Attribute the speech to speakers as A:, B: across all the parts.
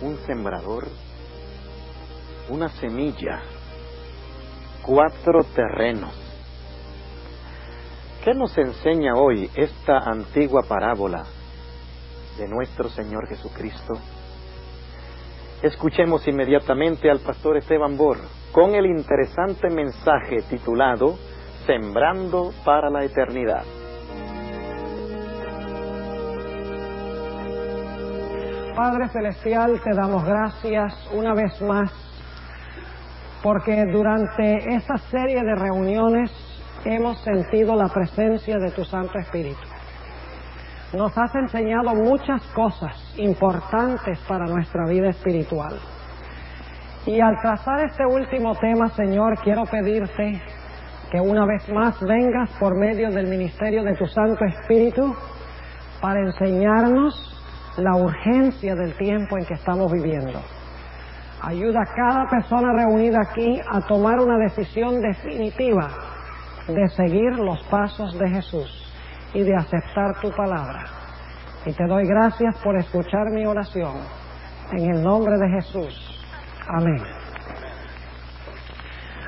A: un sembrador, una semilla, 4 terrenos. ¿Qué nos enseña hoy esta antigua parábola de nuestro Señor Jesucristo? Escuchemos inmediatamente al pastor Esteban Bor con el interesante mensaje titulado Sembrando para la Eternidad.
B: Padre Celestial, te damos gracias una vez más porque durante esta serie de reuniones hemos sentido la presencia de tu Santo Espíritu. Nos has enseñado muchas cosas importantes para nuestra vida espiritual. Y al trazar este último tema, Señor, quiero pedirte que una vez más vengas por medio del ministerio de tu Santo Espíritu para enseñarnos la urgencia del tiempo en que estamos viviendo. Ayuda a cada persona reunida aquí a tomar una decisión definitiva de seguir los pasos de Jesús y de aceptar tu palabra. Y te doy gracias por escuchar mi oración. En el nombre de Jesús. Amén.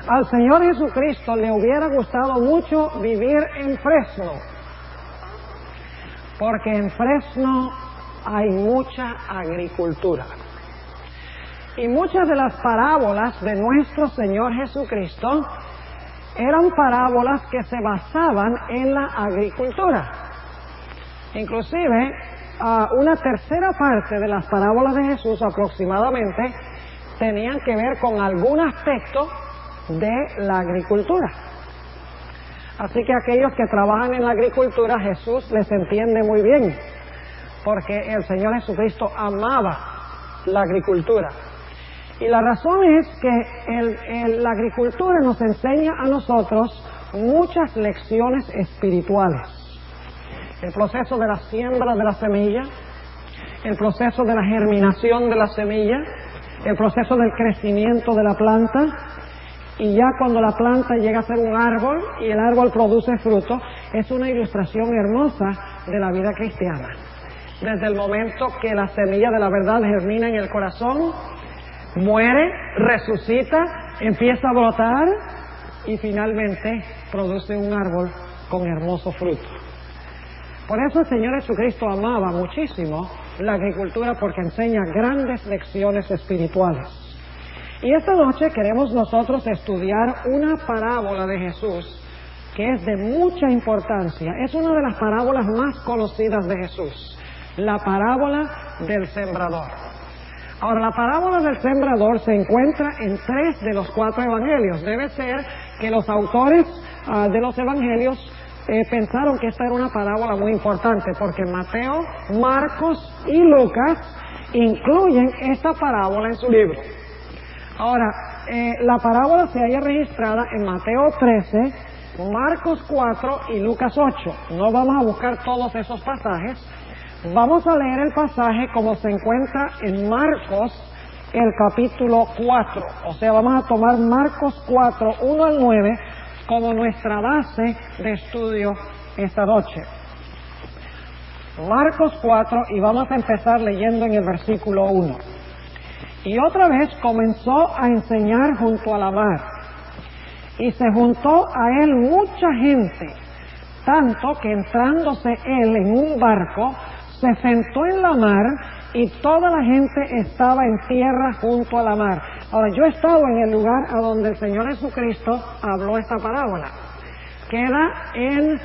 B: Al Señor Jesucristo le hubiera gustado mucho vivir en Fresno, porque en Fresno hay mucha agricultura. Y muchas de las parábolas de nuestro Señor Jesucristo eran parábolas que se basaban en la agricultura. Inclusive, una tercera parte de las parábolas de Jesús aproximadamente tenían que ver con algún aspecto de la agricultura. Así que aquellos que trabajan en la agricultura, Jesús les entiende muy bien, porque el Señor Jesucristo amaba la agricultura. Y la razón es que la agricultura nos enseña a nosotros muchas lecciones espirituales. El proceso de la siembra de la semilla, el proceso de la germinación de la semilla, el proceso del crecimiento de la planta, y ya cuando la planta llega a ser un árbol y el árbol produce fruto, es una ilustración hermosa de la vida cristiana. Desde el momento que la semilla de la verdad germina en el corazón, muere, resucita, empieza a brotar y finalmente produce un árbol con hermoso fruto. Por eso el Señor Jesucristo amaba muchísimo la agricultura, porque enseña grandes lecciones espirituales. Y esta noche queremos nosotros estudiar una parábola de Jesús que es de mucha importancia. Es una de las parábolas más conocidas de Jesús, la parábola del sembrador. Ahora, la parábola del sembrador se encuentra en 3 de los 4 evangelios. Debe ser que los autores de los evangelios pensaron que esta era una parábola muy importante, porque Mateo, Marcos y Lucas incluyen esta parábola en su libro. Ahora, la parábola se halla registrada en Mateo 13, Marcos 4 y Lucas 8. No vamos a buscar todos esos pasajes. Vamos a leer el pasaje como se encuentra en Marcos, el capítulo 4. O sea, vamos a tomar Marcos 4, 1 al 9, como nuestra base de estudio esta noche. Marcos 4, y vamos a empezar leyendo en el versículo 1. Y otra vez comenzó a enseñar junto a la mar, y se juntó a él mucha gente, tanto que entrándose él en un barco, se sentó en la mar y toda la gente estaba en tierra junto a la mar. Ahora, yo he estado en el lugar a donde el Señor Jesucristo habló esta parábola. Queda en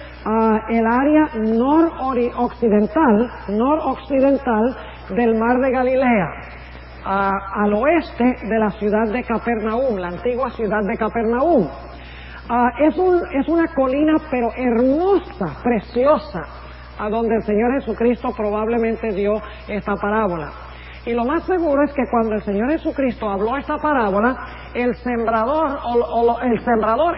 B: el área noroccidental del mar de Galilea, al oeste de la ciudad de Capernaum, la antigua ciudad de Capernaum. Es una colina pero hermosa, preciosa, a donde el Señor Jesucristo probablemente dio esta parábola. Y lo más seguro es que cuando el Señor Jesucristo habló esta parábola, el sembrador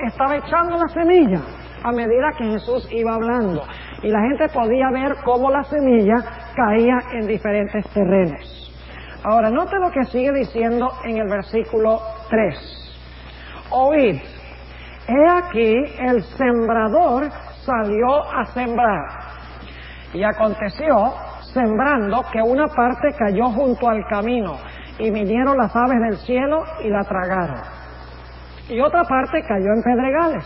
B: estaba echando la semilla a medida que Jesús iba hablando. Y la gente podía ver cómo la semilla caía en diferentes terrenos. Ahora, note lo que sigue diciendo en el versículo 3. Oíd, he aquí el sembrador salió a sembrar. Y aconteció, sembrando, que una parte cayó junto al camino, y vinieron las aves del cielo y la tragaron. Y otra parte cayó en pedregales,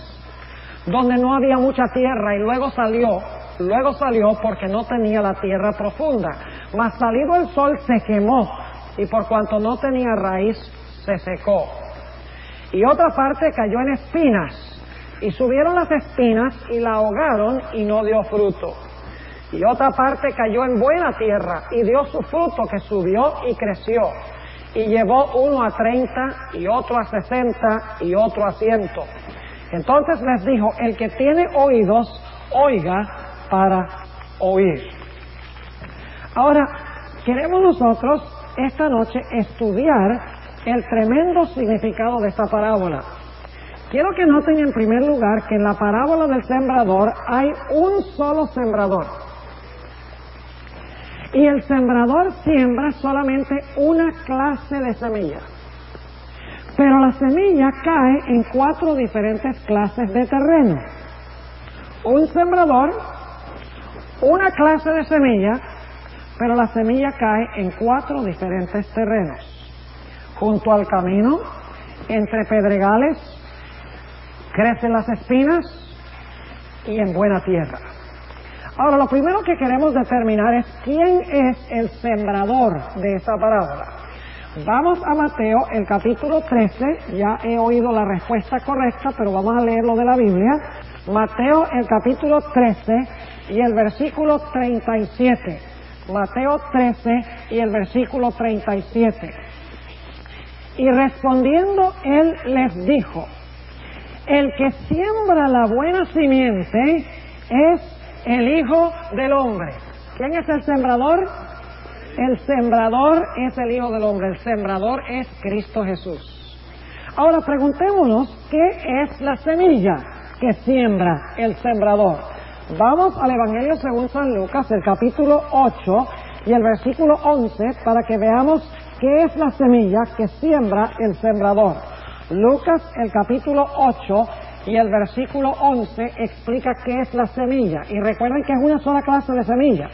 B: donde no había mucha tierra, y luego salió porque no tenía la tierra profunda. Mas salido el sol se quemó, y por cuanto no tenía raíz, se secó. Y otra parte cayó en espinas, y subieron las espinas y la ahogaron y no dio fruto. Y otra parte cayó en buena tierra y dio su fruto, que subió y creció, y llevó uno a 30, y otro a 60, y otro a 100. Entonces les dijo: el que tiene oídos, oiga para oír. Ahora, queremos nosotros esta noche estudiar el tremendo significado de esta parábola. Quiero que noten en primer lugar que en la parábola del sembrador hay un solo sembrador. Y el sembrador siembra solamente una clase de semilla. Pero la semilla cae en 4 diferentes clases de terreno. Un sembrador, una clase de semilla, pero la semilla cae en 4 diferentes terrenos. Junto al camino, entre pedregales, crecen las espinas, y en buena tierra. Ahora, lo primero que queremos determinar es quién es el sembrador de esta parábola. Vamos a Mateo, el capítulo 13, ya he oído la respuesta correcta, pero vamos a leerlo de la Biblia. Mateo, el capítulo 13 y el versículo 37. Mateo 13 y el versículo 37. Y respondiendo él les dijo: el que siembra la buena simiente es el Hijo del Hombre. ¿Quién es el sembrador? El sembrador es el Hijo del Hombre. El sembrador es Cristo Jesús. Ahora preguntémonos, ¿qué es la semilla que siembra el sembrador? Vamos al Evangelio según San Lucas, el capítulo 8 y el versículo 11, para que veamos qué es la semilla que siembra el sembrador. Lucas, el capítulo 8 y el versículo 11 explica qué es la semilla. Y recuerden que es una sola clase de semilla.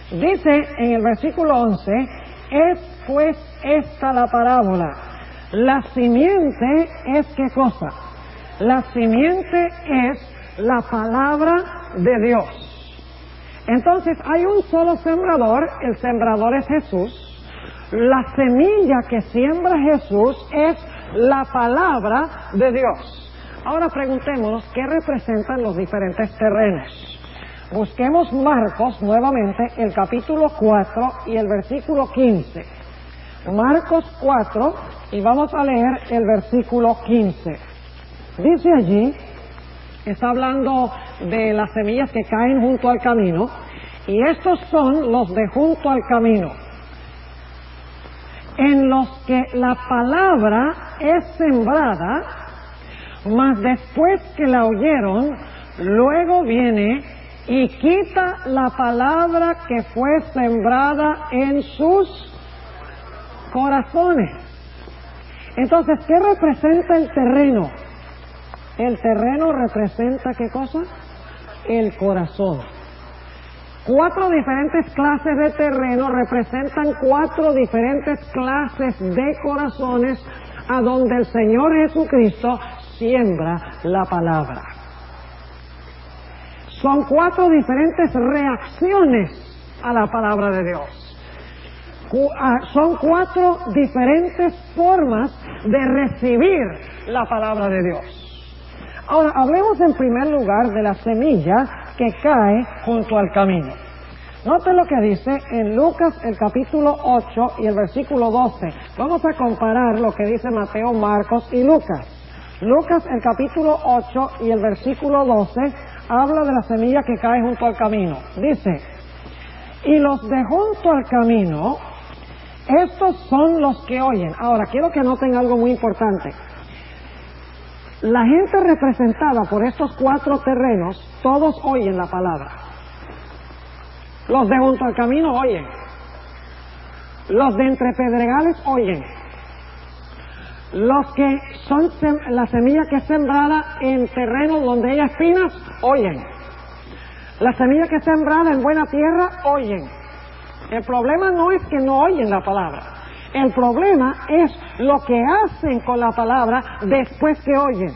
B: Dice en el versículo 11: es pues esta la parábola. La simiente es ¿qué cosa? La simiente es la palabra de Dios. Entonces hay un solo sembrador, el sembrador es Jesús. La semilla que siembra Jesús es la palabra de Dios. Ahora preguntémonos qué representan los diferentes terrenos. Busquemos Marcos nuevamente, el capítulo 4 y el versículo 15. Marcos 4 y vamos a leer el versículo 15. Dice allí, está hablando de las semillas que caen junto al camino, y estos son los de junto al camino, en los que la palabra es sembrada, mas después que la oyeron, luego viene y quita la palabra que fue sembrada en sus corazones. Entonces, ¿qué representa el terreno? El terreno representa ¿qué cosa? El corazón. 4 diferentes clases de terreno representan 4 diferentes clases de corazones a donde el Señor Jesucristo siembra la palabra. Son 4 diferentes reacciones a la palabra de Dios. Son 4 diferentes formas de recibir la palabra de Dios. Ahora, hablemos en primer lugar de la semilla que cae junto al camino. Noten lo que dice en Lucas el capítulo 8 y el versículo 12. Vamos a comparar lo que dice Mateo, Marcos y Lucas. Lucas el capítulo 8 y el versículo 12 habla de la semilla que cae junto al camino. Dice: y los de junto al camino, estos son los que oyen. Ahora, quiero que noten algo muy importante. La gente representada por estos 4 terrenos, todos oyen la palabra. Los de junto al camino oyen. Los de entre pedregales oyen. Los que son la semilla que es sembrada en terrenos donde hay espinas, oyen. La semilla que es sembrada en buena tierra, oyen. El problema no es que no oyen la palabra. El problema es lo que hacen con la palabra después que oyen.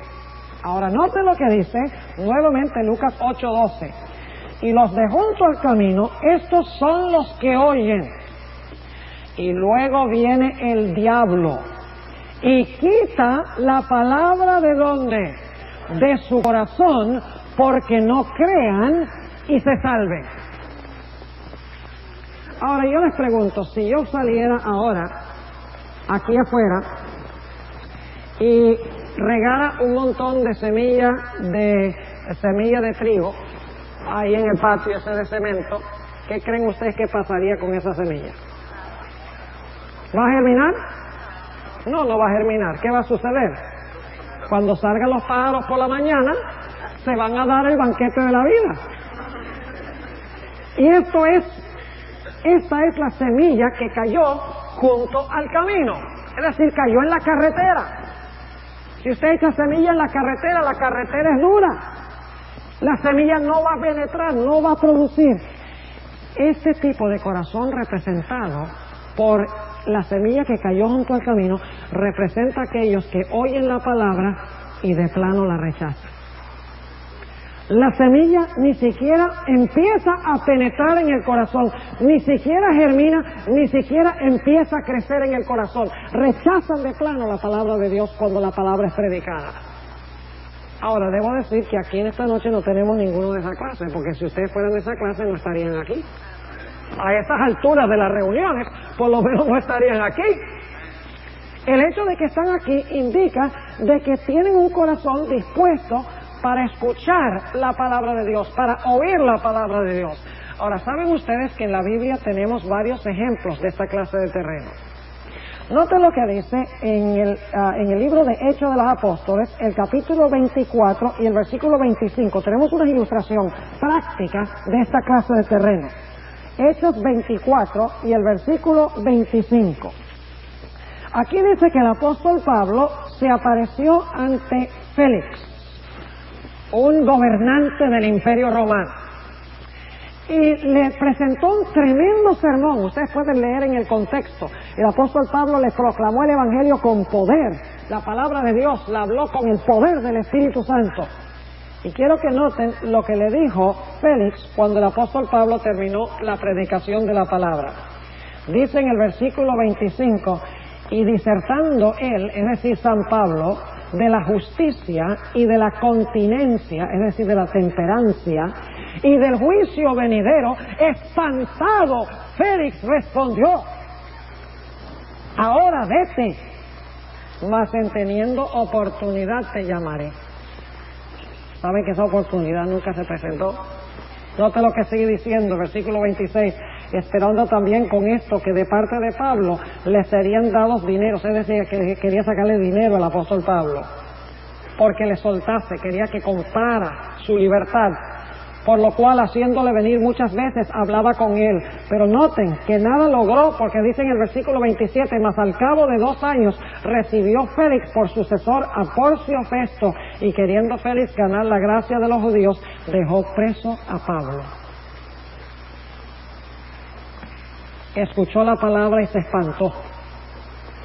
B: Ahora noten lo que dice nuevamente Lucas 8:12. Y los de junto al camino, estos son los que oyen. Y luego viene el diablo y quita la palabra ¿de dónde? De su corazón, porque no crean y se salven. Ahora yo les pregunto, si yo saliera ahora aquí afuera y regara un montón de semilla de trigo ahí en el patio ese de cemento, ¿qué creen ustedes que pasaría con esa semilla? ¿Va a germinar? No, no va a germinar. ¿Qué va a suceder? Cuando salgan los pájaros por la mañana, se van a dar el banquete de la vida. Y esta es la semilla que cayó junto al camino. Es decir, cayó en la carretera. Si usted echa semilla en la carretera es dura. La semilla no va a penetrar, no va a producir. Este tipo de corazón representado por la semilla que cayó junto al camino representa a aquellos que oyen la palabra y de plano la rechazan. La semilla ni siquiera empieza a penetrar en el corazón, ni siquiera germina, ni siquiera empieza a crecer en el corazón. Rechazan de plano la palabra de Dios cuando la palabra es predicada. Ahora, debo decir que aquí en esta noche no tenemos ninguno de esa clase, porque si ustedes fueran de esa clase no estarían aquí. A estas alturas de las reuniones, por lo menos no estarían aquí. El hecho de que están aquí indica de que tienen un corazón dispuesto para escuchar la palabra de Dios, para oír la palabra de Dios. Ahora, ¿saben ustedes que en la Biblia tenemos varios ejemplos de esta clase de terreno? Noten lo que dice en el libro de Hechos de los Apóstoles, el capítulo 24 y el versículo 25. Tenemos una ilustración práctica de esta clase de terreno. Hechos 24 y el versículo 25. Aquí dice que el apóstol Pablo se apareció ante Félix, un gobernante del Imperio Romano, y le presentó un tremendo sermón. Ustedes pueden leer en el contexto. El apóstol Pablo le proclamó el Evangelio con poder. La palabra de Dios la habló con el poder del Espíritu Santo. Y quiero que noten lo que le dijo Félix cuando el apóstol Pablo terminó la predicación de la palabra. Dice en el versículo 25, y disertando él, es decir, San Pablo, de la justicia y de la continencia, es decir, de la temperancia, y del juicio venidero, espantado, Félix respondió, ahora vete, mas en teniendo oportunidad te llamaré. ¿Saben que esa oportunidad nunca se presentó? Note lo que sigue diciendo, versículo 26, esperando también con esto que de parte de Pablo le serían dados dineros, es decir, que quería sacarle dinero al apóstol Pablo, porque le soltase, quería que comprara su libertad, por lo cual haciéndole venir muchas veces hablaba con él. Pero noten que nada logró, porque dice en el versículo 27, mas al cabo de 2 años recibió Félix por sucesor a Porcio Festo, y queriendo Félix ganar la gracia de los judíos, dejó preso a Pablo. Escuchó la palabra y se espantó,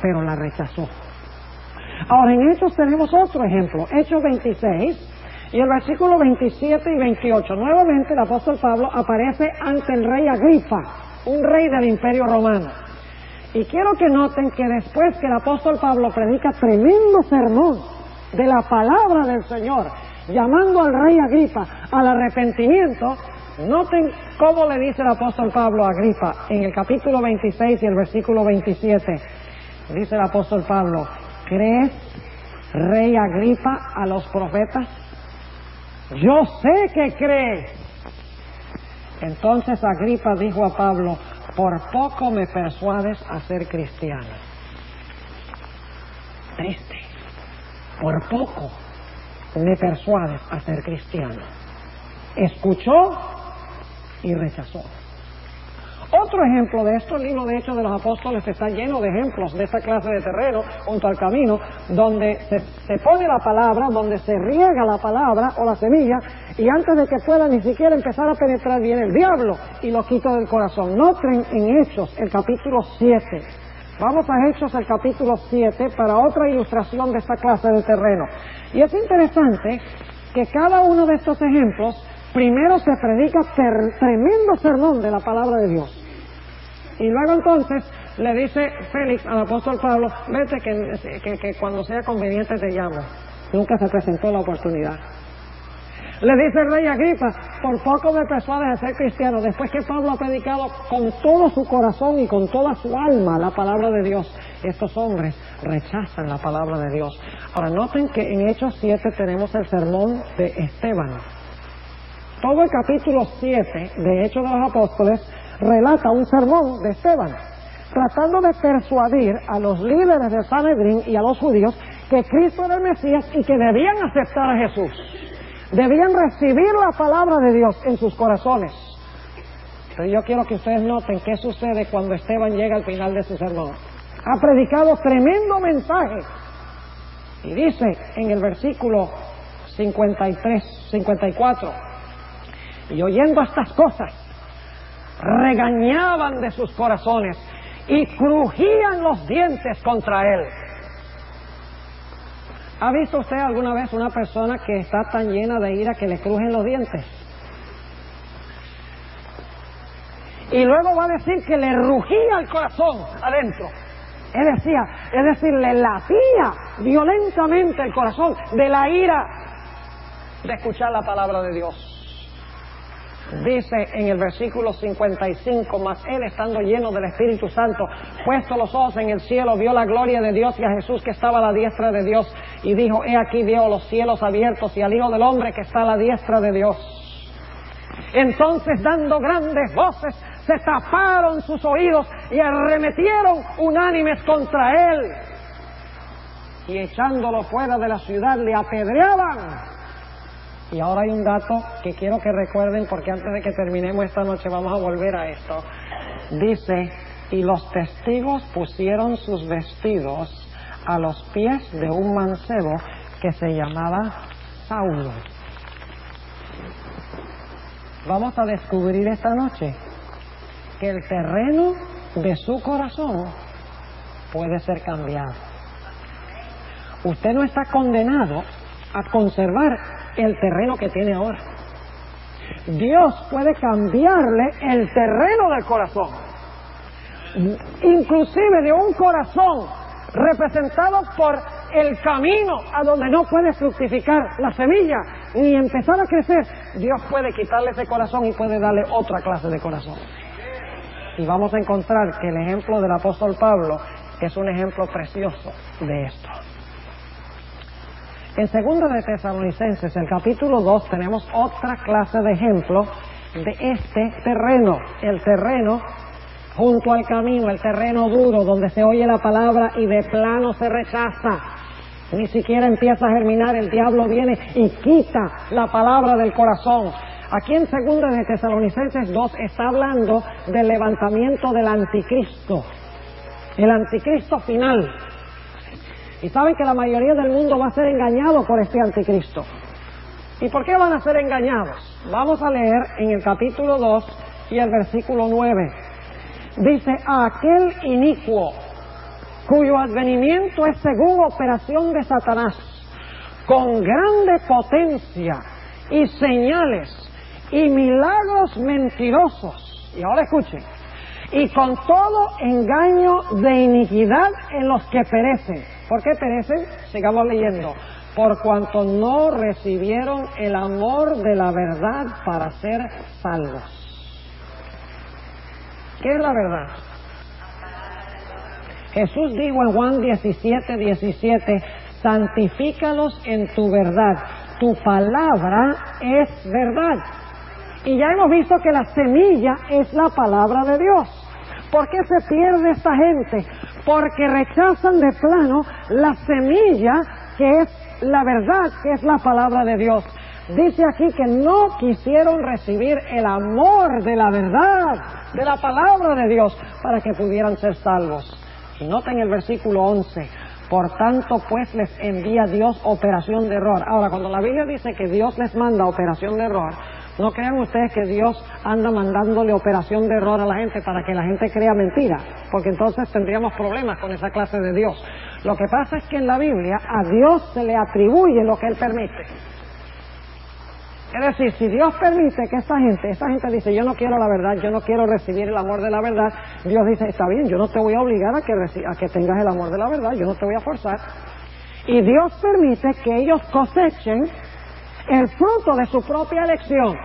B: pero la rechazó. Ahora en Hechos tenemos otro ejemplo, Hechos 26, y el versículo 27 y 28. Nuevamente el apóstol Pablo aparece ante el rey Agripa, un rey del Imperio Romano. Y quiero que noten que después que el apóstol Pablo predica tremendo sermón de la palabra del Señor, llamando al rey Agripa al arrepentimiento, noten cómo le dice el apóstol Pablo a Agripa en el capítulo 26 y el versículo 27. Dice el apóstol Pablo, ¿crees, rey Agripa, a los profetas? Yo sé que crees. Entonces Agripa dijo a Pablo, por poco me persuades a ser cristiano. Triste. Por poco me persuades a ser cristiano. Escuchó y rechazó. Otro ejemplo de esto, el libro de Hechos de los Apóstoles está lleno de ejemplos de esta clase de terreno junto al camino, donde se pone la palabra, donde se riega la palabra o la semilla, y antes de que pueda ni siquiera empezar a penetrar, viene el diablo y lo quita del corazón. Noten en Hechos, el capítulo 7, Vamos a Hechos, el capítulo 7, para otra ilustración de esta clase de terreno. Y es interesante que cada uno de estos ejemplos, primero se predica tremendo sermón de la palabra de Dios. Y luego entonces le dice Félix al apóstol Pablo, vete que cuando sea conveniente te llamo. Nunca se presentó la oportunidad. Le dice el rey Agripa, por poco me persuades a ser cristiano, después que Pablo ha predicado con todo su corazón y con toda su alma la palabra de Dios. Estos hombres rechazan la palabra de Dios. Ahora noten que en Hechos 7 tenemos el sermón de Esteban. Todo el capítulo 7 de Hechos de los Apóstoles relata un sermón de Esteban, tratando de persuadir a los líderes del Sanedrín y a los judíos que Cristo era el Mesías y que debían aceptar a Jesús. Debían recibir la palabra de Dios en sus corazones. Pero yo quiero que ustedes noten qué sucede cuando Esteban llega al final de su sermón. Ha predicado tremendo mensaje. Y dice en el versículo 54, y oyendo estas cosas, regañaban de sus corazones y crujían los dientes contra él. ¿Ha visto usted alguna vez una persona que está tan llena de ira que le crujen los dientes? Y luego va a decir que le rugía el corazón adentro. Es decir, le latía violentamente el corazón de la ira de escuchar la palabra de Dios. Dice en el versículo 55, mas él, estando lleno del Espíritu Santo, puesto los ojos en el cielo, vio la gloria de Dios y a Jesús que estaba a la diestra de Dios, y dijo, he aquí veo los cielos abiertos y al Hijo del Hombre que está a la diestra de Dios. Entonces, dando grandes voces, se taparon sus oídos y arremetieron unánimes contra él, y echándolo fuera de la ciudad le apedreaban. Y ahora hay un dato que quiero que recuerden, porque antes de que terminemos esta noche vamos a volver a esto. Dice, y los testigos pusieron sus vestidos a los pies de un mancebo que se llamaba Saulo. Vamos a descubrir esta noche que el terreno de su corazón puede ser cambiado. Usted no está condenado a conservar el terreno que tiene ahora. Dios puede cambiarle el terreno del corazón, inclusive de un corazón representado por el camino a donde no puede fructificar la semilla ni empezar a crecer. Dios puede quitarle ese corazón y puede darle otra clase de corazón. Y vamos a encontrar que el ejemplo del apóstol Pablo es un ejemplo precioso de esto. En 2 de Tesalonicenses, el capítulo 2, tenemos otra clase de ejemplo de este terreno. El terreno junto al camino, el terreno duro, donde se oye la palabra y de plano se rechaza. Ni siquiera empieza a germinar, el diablo viene y quita la palabra del corazón. Aquí en 2 de Tesalonicenses 2 está hablando del levantamiento del anticristo, el anticristo final. Y saben que la mayoría del mundo va a ser engañado por este anticristo. ¿Y por qué van a ser engañados? Vamos a leer en el capítulo 2 y el versículo 9. Dice, a aquel inicuo, cuyo advenimiento es según operación de Satanás, con grande potencia y señales y milagros mentirosos. Y ahora escuchen. Y con todo engaño de iniquidad en los que perecen. ¿Por qué perecen? Sigamos leyendo. Por cuanto no recibieron el amor de la verdad para ser salvos. ¿Qué es la verdad? Jesús dijo en Juan 17:17, santifícalos en tu verdad. Tu palabra es verdad. Y ya hemos visto que la semilla es la palabra de Dios. ¿Por qué se pierde esta gente? Porque rechazan de plano la semilla que es la verdad, que es la palabra de Dios. Dice aquí que no quisieron recibir el amor de la verdad, de la palabra de Dios, para que pudieran ser salvos. Y noten el versículo 11. Por tanto, pues les envía Dios operación de error. Ahora, cuando la Biblia dice que Dios les manda operación de error, No crean ustedes que Dios anda mandándole operación de error a la gente para que la gente crea mentira, porque entonces tendríamos problemas con esa clase de Dios. Lo que pasa es que en la Biblia a Dios se le atribuye lo que Él permite. Es decir, si Dios permite que esta gente dice, yo no quiero la verdad, yo no quiero recibir el amor de la verdad, Dios dice, está bien, yo no te voy a obligar a que tengas el amor de la verdad, yo no te voy a forzar. Y Dios permite que ellos cosechen el fruto de su propia elección.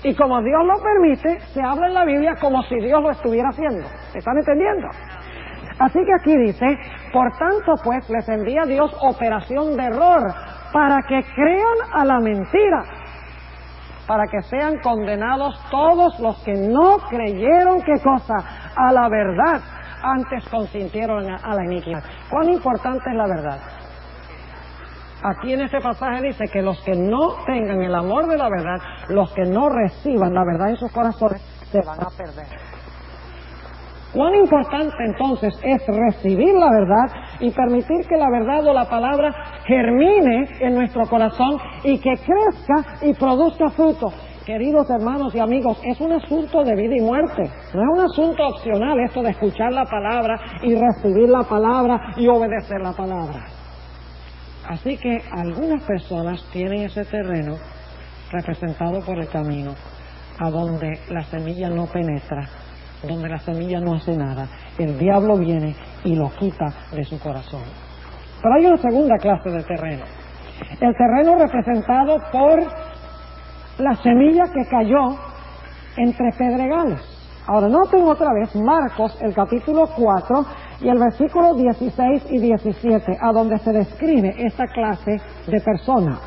B: Y como Dios lo permite, se habla en la Biblia como si Dios lo estuviera haciendo. ¿Están entendiendo? Así que aquí dice, por tanto pues les envía Dios operación de error para que crean a la mentira, para que sean condenados todos los que no creyeron, ¿qué cosa? A la verdad, antes consintieron a la iniquidad. ¿Cuán importante es la verdad? Aquí en este pasaje dice que los que no tengan el amor de la verdad, los que no reciban la verdad en sus corazones, se van a perder. ¿Cuán importante entonces es recibir la verdad y permitir que la verdad o la palabra germine en nuestro corazón y que crezca y produzca fruto? Queridos hermanos y amigos, es un asunto de vida y muerte. No es un asunto opcional esto de escuchar la palabra y recibir la palabra y obedecer la palabra. Así que algunas personas tienen ese terreno representado por el camino, a donde la semilla no penetra, donde la semilla no hace nada. El diablo viene y lo quita de su corazón. Pero hay una segunda clase de terreno. El terreno representado por la semilla que cayó entre pedregales. Ahora noten otra vez Marcos, el capítulo 4 y el versículo 16 y 17, a donde se describe esta clase de persona.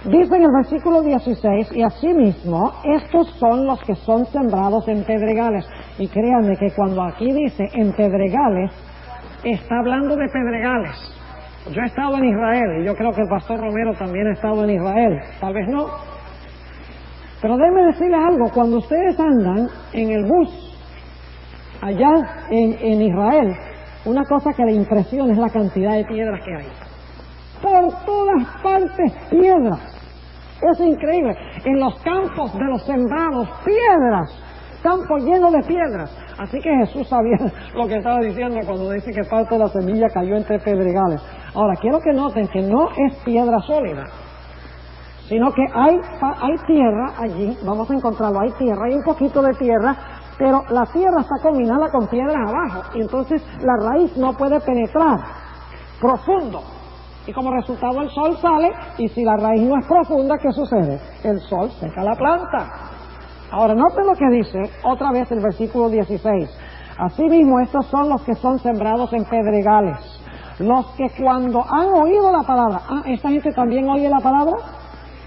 B: Dice en el versículo 16, y asimismo, estos son los que son sembrados en pedregales. Y créanme que cuando aquí dice en pedregales, está hablando de pedregales. Yo he estado en Israel, y yo creo que el pastor Romero también ha estado en Israel, tal vez no. Pero déjenme decirles algo, cuando ustedes andan en el bus, allá en Israel, una cosa que le impresiona es la cantidad de piedras que hay. Por todas partes piedras. Es increíble. En los campos de los sembrados, piedras. Campo lleno de piedras. Así que Jesús sabía lo que estaba diciendo cuando dice que parte de la semilla cayó entre pedregales. Ahora, quiero que noten que no es piedra sólida, sino que hay tierra allí, vamos a encontrarlo, hay tierra, hay un poquito de tierra, pero la tierra está combinada con piedras abajo, y entonces la raíz no puede penetrar profundo. Y como resultado el sol sale, y si la raíz no es profunda, ¿qué sucede? El sol seca la planta. Ahora, noten lo que dice otra vez el versículo 16. Asimismo, estos son los que son sembrados en pedregales, los que cuando han oído la palabra, ¿esta gente también oye la palabra?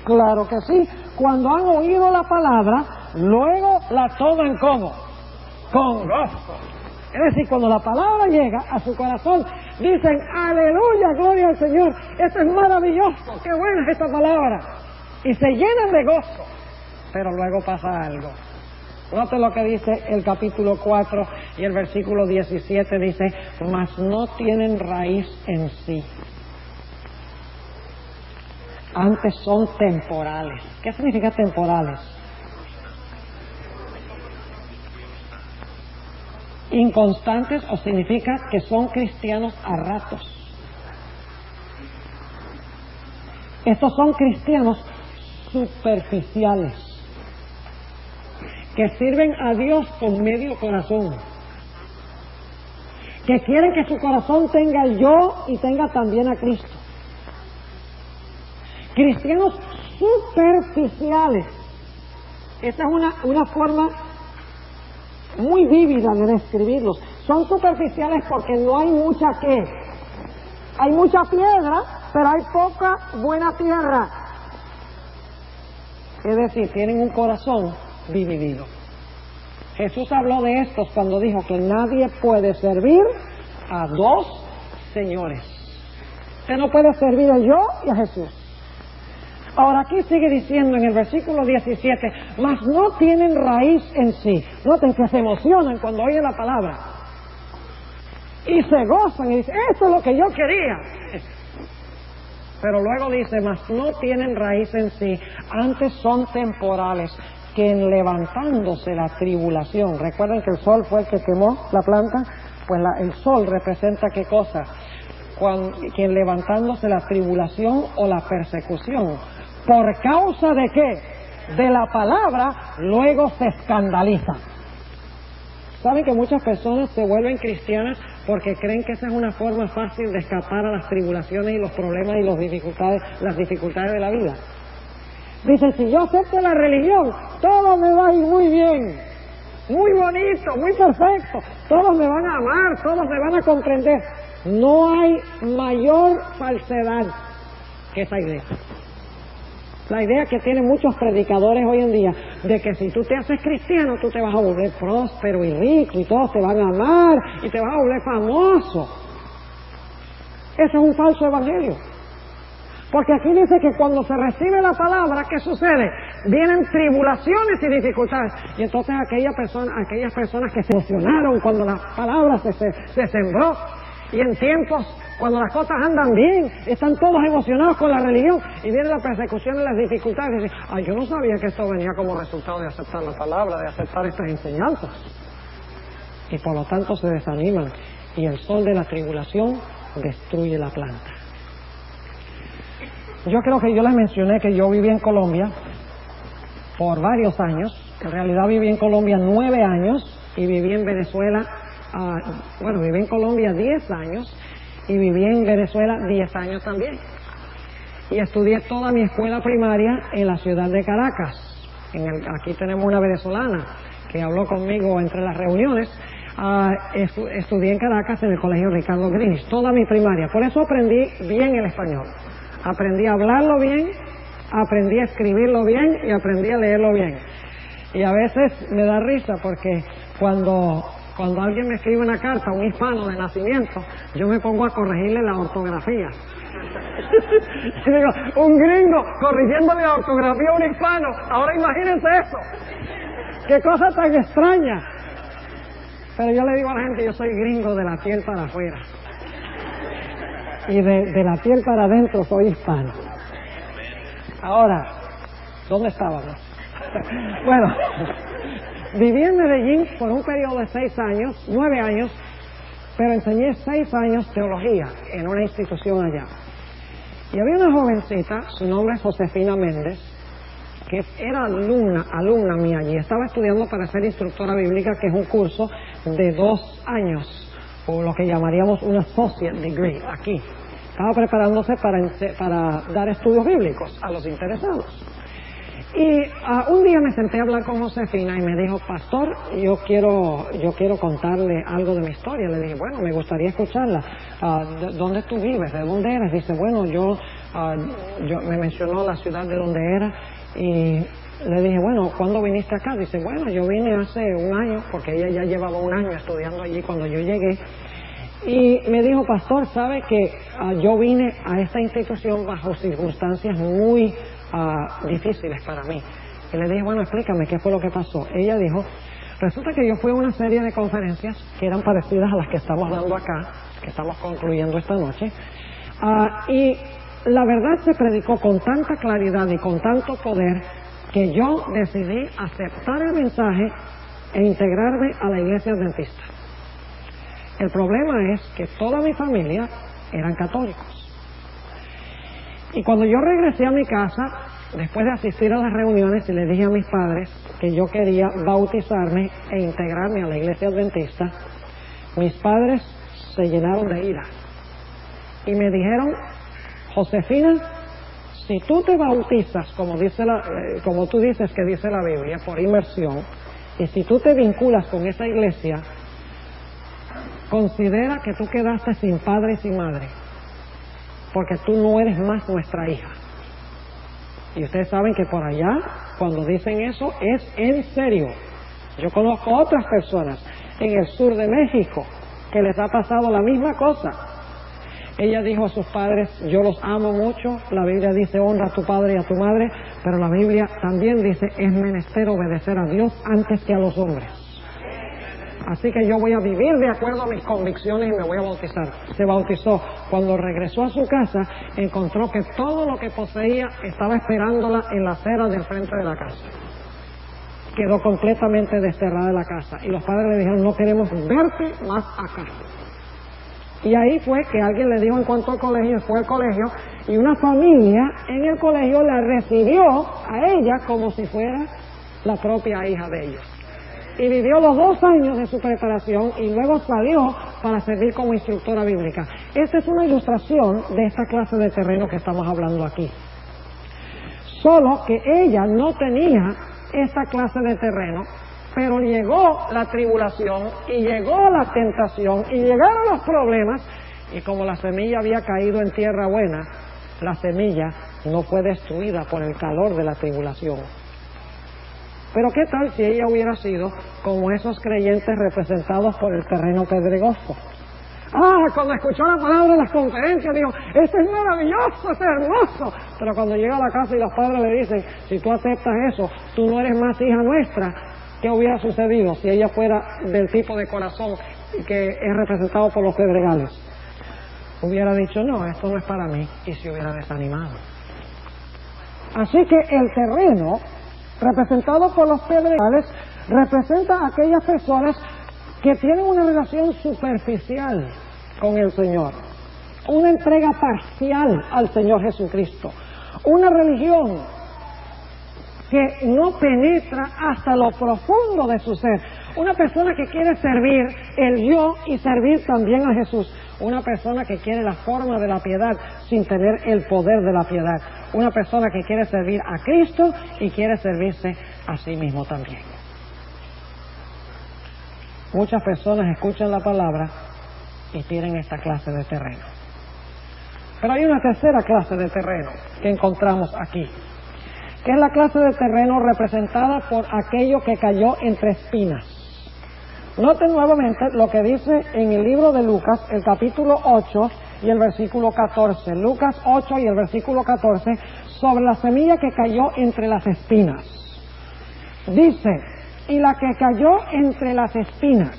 B: Claro que sí. Cuando han oído la palabra, luego la toman ¿cómo? Con gozo. Es decir, cuando la palabra llega a su corazón, dicen, aleluya, gloria al Señor, esto es maravilloso, qué buena es esta palabra. Y se llenan de gozo. Pero luego pasa algo. Note lo que dice el capítulo 4 y el versículo 17, dice, mas no tienen raíz en sí. Antes son temporales. ¿Qué significa temporales? Inconstantes, o significa que son cristianos a ratos. Estos son cristianos superficiales, que sirven a Dios con medio corazón, que quieren que su corazón tenga el yo y tenga también a Cristo. Cristianos superficiales. Esta es una forma muy vívida de describirlos. Son superficiales porque no hay mucha ¿qué? Hay mucha piedra, pero hay poca buena tierra. Es decir, tienen un corazón dividido. Jesús habló de estos cuando dijo que nadie puede servir a dos señores. Usted no puede servir a yo y a Jesús. Ahora aquí sigue diciendo en el versículo 17, mas no tienen raíz en sí. Noten que se emocionan cuando oyen la palabra. Y se gozan y dicen, esto es lo que yo quería. Pero luego dice, mas no tienen raíz en sí, antes son temporales, que en levantándose la tribulación, recuerden que el sol fue el que quemó la planta, pues el sol representa ¿qué cosa? Que en levantándose la tribulación o la persecución, ¿por causa de qué? De la palabra, luego se escandaliza. ¿Saben que muchas personas se vuelven cristianas porque creen que esa es una forma fácil de escapar a las tribulaciones y los problemas y las dificultades de la vida? Dicen, si yo acepto la religión, todo me va a ir muy bien, muy bonito, muy perfecto, todos me van a amar, todos me van a comprender. No hay mayor falsedad que esa idea. La idea que tienen muchos predicadores hoy en día, de que si tú te haces cristiano, tú te vas a volver próspero y rico, y todos te van a amar, y te vas a volver famoso. Eso es un falso evangelio. Porque aquí dice que cuando se recibe la palabra, ¿qué sucede? Vienen tribulaciones y dificultades. Y entonces aquellas personas que se emocionaron cuando la palabra se sembró, y en tiempos cuando las cosas andan bien, están todos emocionados con la religión, y viene la persecución y las dificultades, y dicen, ay, yo no sabía que esto venía como resultado de aceptar la palabra, de aceptar estas enseñanzas. Y por lo tanto se desaniman, y el sol de la tribulación destruye la planta. Yo creo que yo les mencioné que yo viví en Colombia por varios años. En realidad viví en Colombia 9 años y viví en Venezuela, viví en Colombia 10 años y viví en Venezuela 10 años también. Y estudié toda mi escuela primaria en la ciudad de Caracas. Aquí tenemos una venezolana que habló conmigo entre las reuniones. Estudié en Caracas en el colegio Ricardo Greenwich, toda mi primaria. Por eso aprendí bien el español. Aprendí a hablarlo bien, aprendí a escribirlo bien y aprendí a leerlo bien. Y a veces me da risa porque cuando alguien me escribe una carta, un hispano de nacimiento, yo me pongo a corregirle la ortografía. Y digo, un gringo corrigiéndole la ortografía a un hispano. Ahora imagínense eso. Qué cosa tan extraña. Pero yo le digo a la gente, yo soy gringo de la piel para afuera. Y de la piel para adentro soy hispano. Ahora, ¿dónde estábamos? Bueno, viví en Medellín por un periodo de 9 años, pero enseñé 6 años teología en una institución allá. Y había una jovencita, su nombre es Josefina Méndez, que era alumna mía allí. Estaba estudiando para ser instructora bíblica, que es un curso de 2 años. O lo que llamaríamos una associate degree aquí. Estaba preparándose para dar estudios bíblicos a los interesados. Y un día me senté a hablar con Josefina y me dijo, pastor, yo quiero contarle algo de mi historia. Le dije, bueno, me gustaría escucharla. ¿Dónde tú vives? ¿De dónde eres? Dice, bueno, yo me mencionó la ciudad de donde era y le dije, bueno, ¿cuándo viniste acá? Dice, bueno, yo vine hace 1 año, porque ella ya llevaba 1 año estudiando allí cuando yo llegué. Y me dijo, pastor, ¿sabe que yo vine a esta institución bajo circunstancias muy difíciles para mí? Y le dije, bueno, explícame, ¿qué fue lo que pasó? Ella dijo, resulta que yo fui a una serie de conferencias que eran parecidas a las que estamos dando acá, que estamos concluyendo esta noche, y la verdad se predicó con tanta claridad y con tanto poder que yo decidí aceptar el mensaje e integrarme a la iglesia adventista. El problema es que toda mi familia eran católicos. Y cuando yo regresé a mi casa, después de asistir a las reuniones, y le dije a mis padres que yo quería bautizarme e integrarme a la iglesia adventista, mis padres se llenaron de ira. Y me dijeron, Josefina, si tú te bautizas, como tú dices que dice la Biblia, por inmersión, y si tú te vinculas con esa iglesia, considera que tú quedaste sin padre y sin madre, porque tú no eres más nuestra hija. Y ustedes saben que por allá, cuando dicen eso, es en serio. Yo conozco otras personas en el sur de México que les ha pasado la misma cosa. Ella dijo a sus padres, yo los amo mucho, la Biblia dice honra a tu padre y a tu madre, pero la Biblia también dice es menester obedecer a Dios antes que a los hombres. así que yo voy a vivir de acuerdo a mis convicciones y me voy a bautizar. Se bautizó. Cuando regresó a su casa, encontró que todo lo que poseía estaba esperándola en la acera del frente de la casa. Quedó completamente desterrada de la casa. Y los padres le dijeron, no queremos verte más acá. Y ahí fue que alguien le dijo en cuanto al colegio, fue al colegio, y una familia en el colegio la recibió a ella como si fuera la propia hija de ellos. Y vivió los 2 años de su preparación y luego salió para servir como instructora bíblica. Esta es una ilustración de esta clase de terreno que estamos hablando aquí. Solo que ella no tenía esta clase de terreno, pero llegó la tribulación y llegó la tentación y llegaron los problemas, y como la semilla había caído en tierra buena, la semilla no fue destruida por el calor de la tribulación. Pero ¿qué tal si ella hubiera sido como esos creyentes representados por el terreno pedregoso? Cuando escuchó la palabra en las conferencias dijo, esto es maravilloso, es hermoso. Pero cuando llega a la casa y los padres le dicen, si tú aceptas eso, tú no eres más hija nuestra, ¿qué hubiera sucedido si ella fuera del tipo de corazón que es representado por los pedregales? Hubiera dicho, no, esto no es para mí, y se hubiera desanimado. Así que el terreno representado por los pedregales representa a aquellas personas que tienen una relación superficial con el Señor, una entrega parcial al Señor Jesucristo, una religión que no penetra hasta lo profundo de su ser, una persona que quiere servir el yo y servir también a Jesús, una persona que quiere la forma de la piedad sin tener el poder de la piedad, una persona que quiere servir a Cristo y quiere servirse a sí mismo también. Muchas personas escuchan la palabra y tienen esta clase de terreno. Pero hay una tercera clase de terreno que encontramos aquí, que es la clase de terreno representada por aquello que cayó entre espinas. Noten nuevamente lo que dice en el libro de Lucas, el capítulo 8 y el versículo 14. Lucas 8 y el versículo 14, sobre la semilla que cayó entre las espinas. Dice, y la que cayó entre las espinas.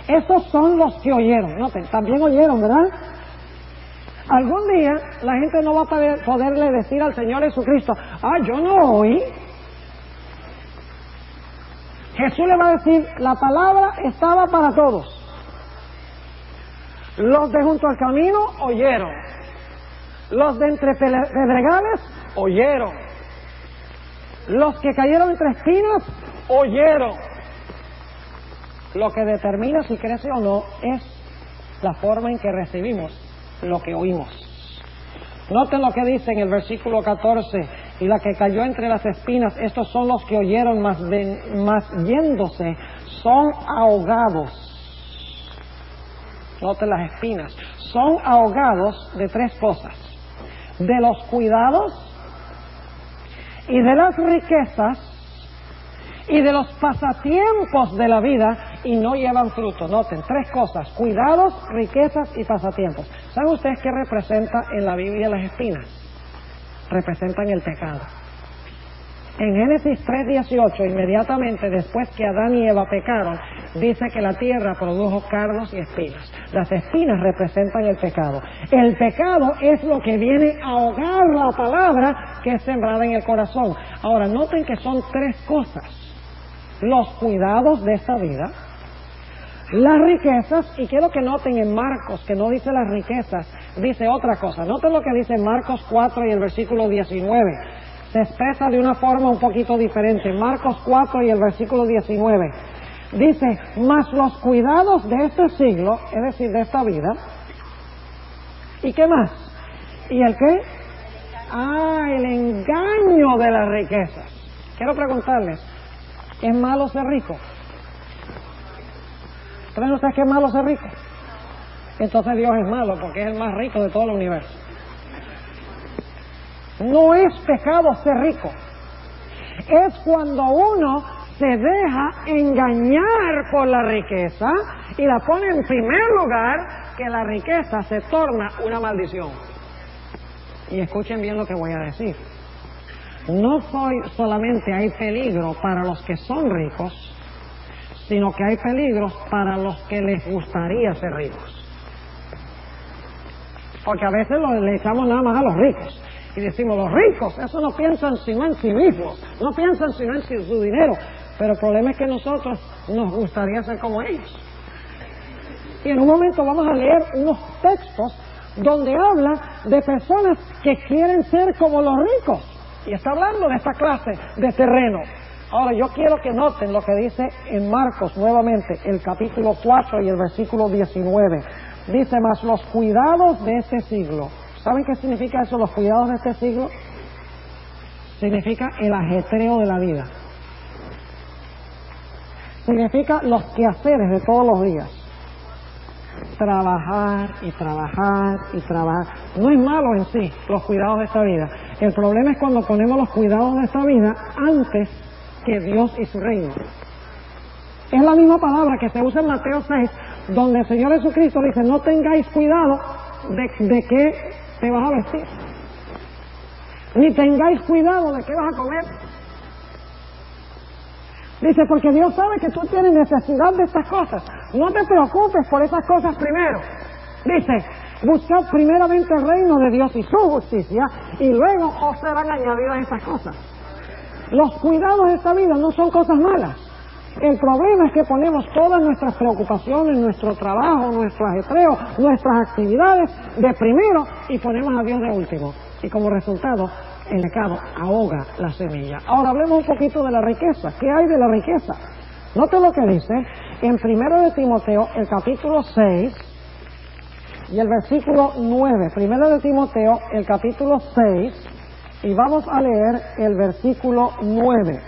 B: Esos son los que oyeron. Noten, también oyeron, ¿verdad? Algún día la gente no va a poderle decir al Señor Jesucristo, yo no oí. Jesús le va a decir, la palabra estaba para todos. Los de junto al camino oyeron. Los de entre pedregales oyeron. Los que cayeron entre espinas oyeron. Lo que determina si crece o no es la forma en que recibimos lo que oímos. Noten lo que dice en el versículo 14, y la que cayó entre las espinas, estos son los que oyeron, mas yéndose son ahogados. Noten las espinas, son ahogados de 3 cosas: de los cuidados y de las riquezas y de los pasatiempos de la vida, y no llevan fruto. Noten, 3 cosas: cuidados, riquezas y pasatiempos. ¿Saben ustedes qué representa en la Biblia las espinas? Representan el pecado. En Génesis 3:18, inmediatamente después que Adán y Eva pecaron, dice que la tierra produjo cardos y espinas. Las espinas representan el pecado. El pecado es lo que viene a ahogar la palabra que es sembrada en el corazón. Ahora, noten que son 3 cosas: los cuidados de esta vida, las riquezas, y quiero que noten en Marcos, que no dice las riquezas, dice otra cosa. Noten lo que dice en Marcos 4 y el versículo 19. Se expresa de una forma un poquito diferente. Marcos 4 y el versículo 19. Dice, mas los cuidados de este siglo, es decir, de esta vida, ¿y qué más? ¿Y el qué? El engaño de las riquezas. Quiero preguntarles, ¿es malo ser rico? ¿Creen ustedes que es malo ser rico? Entonces Dios es malo, porque es el más rico de todo el universo. No es pecado ser rico. Es cuando uno se deja engañar por la riqueza y la pone en primer lugar, que la riqueza se torna una maldición. Y escuchen bien lo que voy a decir. No solamente hay peligro para los que son ricos, sino que hay peligros para los que les gustaría ser ricos. Porque a veces le echamos nada más a los ricos y decimos, los ricos, eso no piensan sino en sí mismos, no piensan sino en su dinero, pero el problema es que nosotros nos gustaría ser como ellos. Y en un momento vamos a leer unos textos donde habla de personas que quieren ser como los ricos, y está hablando de esta clase de terreno. Ahora yo quiero que noten lo que dice en Marcos nuevamente, el capítulo 4 y el versículo 19. Dice, mas los cuidados de este siglo. ¿Saben qué significa eso, los cuidados de este siglo? Significa el ajetreo de la vida. Significa los quehaceres de todos los días. Trabajar y trabajar y trabajar. No es malo en sí los cuidados de esta vida. El problema es cuando ponemos los cuidados de esta vida antes que Dios y su reino. Es la misma palabra que se usa en Mateo 6, donde el Señor Jesucristo dice, no tengáis cuidado de qué te vas a vestir, ni tengáis cuidado de qué vas a comer. Dice, porque Dios sabe que tú tienes necesidad de estas cosas. No te preocupes por esas cosas primero. Dice, buscad primeramente el reino de Dios y su justicia, y luego os serán añadidas estas cosas. Los cuidados de esta vida no son cosas malas. El problema es que ponemos todas nuestras preocupaciones, nuestro trabajo, nuestro ajetreo, nuestras actividades de primero y ponemos a Dios de último. Y como resultado, el pecado ahoga la semilla. Ahora hablemos un poquito de la riqueza. ¿Qué hay de la riqueza? Note lo que dice en 1 de Timoteo, el capítulo 6 y el versículo 9. 1 de Timoteo, el capítulo 6, y vamos a leer el versículo 9.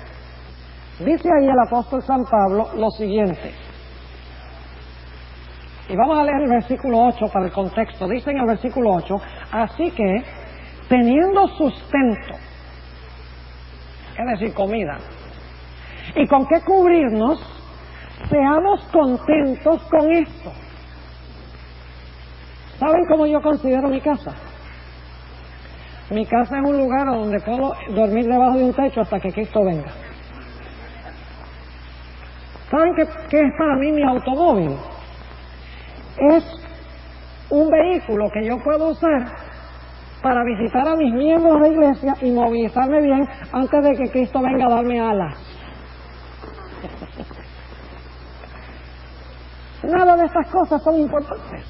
B: Dice ahí el apóstol San Pablo lo siguiente. Y vamos a leer el versículo 8 para el contexto. Dice en el versículo 8, así que, teniendo sustento, es decir, comida, y con qué cubrirnos, seamos contentos con esto. ¿Saben cómo yo considero mi casa? Mi casa es un lugar donde puedo dormir debajo de un techo hasta que Cristo venga. ¿Saben qué es para mí mi automóvil? Es un vehículo que yo puedo usar para visitar a mis miembros de la iglesia y movilizarme bien antes de que Cristo venga a darme alas. Nada de estas cosas son importantes.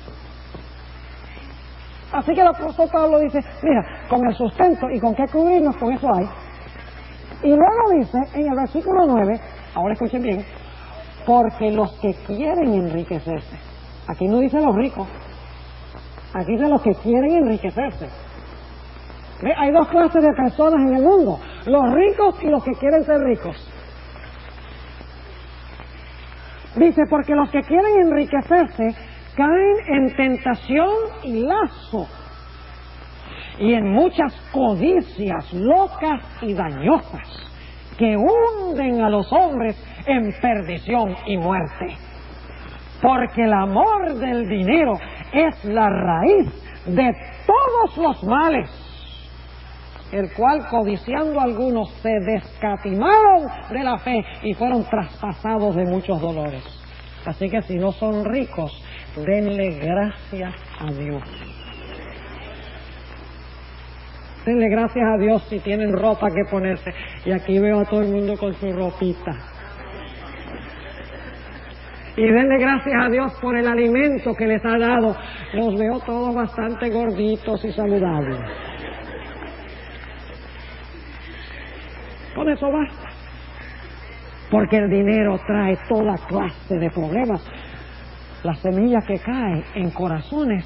B: Así que el apóstol Pablo dice, mira, con el sustento y con qué cubrirnos, con eso hay. Y luego dice en el versículo 9, ahora escuchen bien, porque los que quieren enriquecerse, aquí no dice los ricos, aquí dice los que quieren enriquecerse. ¿Ve? Hay dos clases de personas en el mundo, los ricos y los que quieren ser ricos. Dice, porque los que quieren enriquecerse caen en tentación y lazo, y en muchas codicias locas y dañosas, que hunden a los hombres en perdición y muerte. Porque el amor del dinero es la raíz de todos los males, el cual codiciando algunos se descatimaron de la fe y fueron traspasados de muchos dolores. Así que si no son ricos, denle gracias a Dios. Denle gracias a Dios si tienen ropa que ponerse. Y aquí veo a todo el mundo con su ropita. Y denle gracias a Dios por el alimento que les ha dado. Los veo todos bastante gorditos y saludables. Con eso basta. Porque el dinero trae toda clase de problemas. La semilla que cae en corazones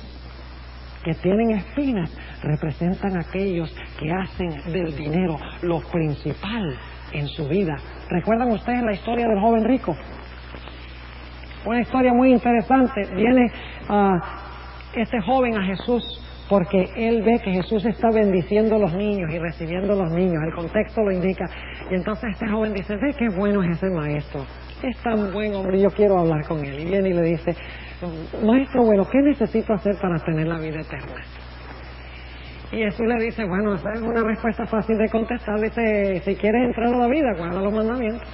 B: que tienen espinas representan a aquellos que hacen del dinero lo principal en su vida. ¿Recuerdan ustedes la historia del joven rico? Una historia muy interesante. Viene este joven a Jesús porque él ve que Jesús está bendiciendo a los niños y recibiendo a los niños. El contexto lo indica. Y entonces este joven dice, ve qué bueno es ese maestro. Es tan buen hombre, yo quiero hablar con él. Y viene y le dice, maestro bueno, ¿qué necesito hacer para tener la vida eterna? Y Jesús le dice, bueno, esa es una respuesta fácil de contestar. Dice, si quieres entrar a la vida, guarda los mandamientos.